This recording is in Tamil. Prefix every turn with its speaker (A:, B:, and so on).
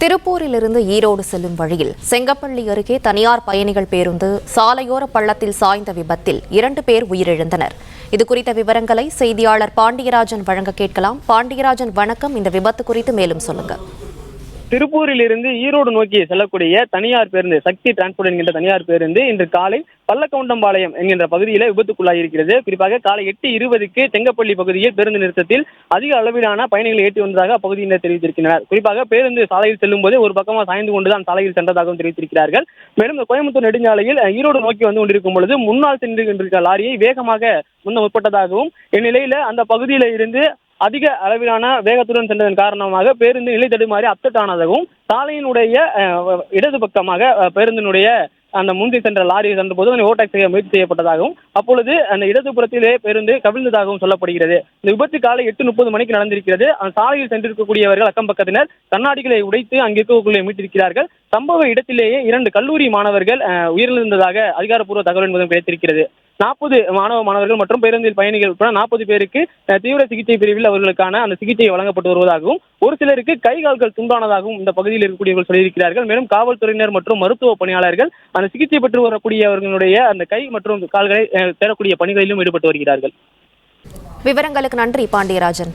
A: திருப்பூரிலிருந்து ஈரோடு செல்லும் வழியில் செங்கப்பள்ளி அருகே தனியார் பயணிகள் பேருந்து சாலையோர பள்ளத்தில் சாய்ந்த விபத்தில் 2 பேர் உயிரிழந்தனர். இதுகுறித்த விவரங்களை செய்தியாளர் பாண்டியராஜன் வழங்க கேட்கலாம். பாண்டியராஜன், வணக்கம். இந்த விபத்து குறித்து மேலும் சொல்லுங்க.
B: திருப்பூரிலிருந்து ஈரோடு நோக்கி செல்லக்கூடிய தனியார் பேருந்து சக்தி டிரான்ஸ்போர்ட் என்கின்ற தனியார் பேருந்து இன்று காலை பல்லக்கவுண்டம்பாளையம் என்கின்ற பகுதியில் விபத்துக்குள்ளாயிருக்கிறது. குறிப்பாக காலை 8:20க்கு செங்கப்பள்ளி பகுதியில் பேருந்து நிறுத்தத்தில் அதிக அளவிலான பயணிகளை ஏற்றி வந்ததாக அப்பகுதியினர் தெரிவித்திருக்கின்றனர். குறிப்பாக பேருந்து சாலையில் செல்லும் போதே ஒரு பக்கமாக சாய்ந்து கொண்டுதான் சாலையில் சென்றதாகவும் தெரிவித்திருக்கிறார்கள். மேலும் கோயம்புத்தூர் நெடுஞ்சாலையில் ஈரோடு நோக்கி வந்து கொண்டிருக்கும் பொழுது முன்னால் சென்றிருக்கின்ற லாரியை வேகமாக முன்ன முற்பட்டதாகவும், இந்நிலையில அந்த பகுதியில இருந்து அதிக அளவிலான வேகத்துடன் சென்றதன் காரணமாக பேருந்து நிலை தடுமாறி அப்செட் ஆனதாகவும், சாலையினுடைய இடது பக்கமாக பேருந்தினுடைய அந்த முந்தி சென்ற லாரியை சென்றபோது ஓவர்டேக் செய்ய முயற்சி செய்யப்பட்டதாகவும், அப்பொழுது அந்த இடதுபுறத்திலே பேருந்து கவிழ்ந்ததாகவும் சொல்லப்படுகிறது. இந்த விபத்து காலை 8:30 மணிக்கு நடந்திருக்கிறது. அந்த சாலையில் சென்றிருக்கக்கூடியவர்கள் அக்கம் பக்கத்தினர் கண்ணாடிகளை உடைத்து அங்கே இருக்கக்கூடிய மீட்டிருக்கிறார்கள். சம்பவ இடத்திலேயே 2 கல்லூரி மாணவர்கள் உயிரிழந்ததாக அதிகாரப்பூர்வ தகவல் என்பதும் கிடைத்திருக்கிறது. 40 மாணவர்கள் மற்றும் பேருந்தில் பயணிகள் உட்பட 40 பேருக்கு தீவிர சிகிச்சை பிரிவில் அவர்களுக்கான அந்த சிகிச்சை வழங்கப்பட்டு வருவதாகவும், ஒரு சிலருக்கு கை கால்கள் துண்டானதாகவும் இந்த பகுதியில் இருக்கக்கூடியவர்கள் சொல்லியிருக்கிறார்கள். மேலும் காவல்துறையினர் மற்றும் மருத்துவ பணியாளர்கள் அந்த சிகிச்சை பெற்று வரக்கூடியவர்களுடைய அந்த கை மற்றும் கால்களை தேடக்கூடிய பணிகளிலும் ஈடுபட்டு வருகிறார்கள்.
A: விவரங்களுக்கு நன்றி, பாண்டியராஜன்.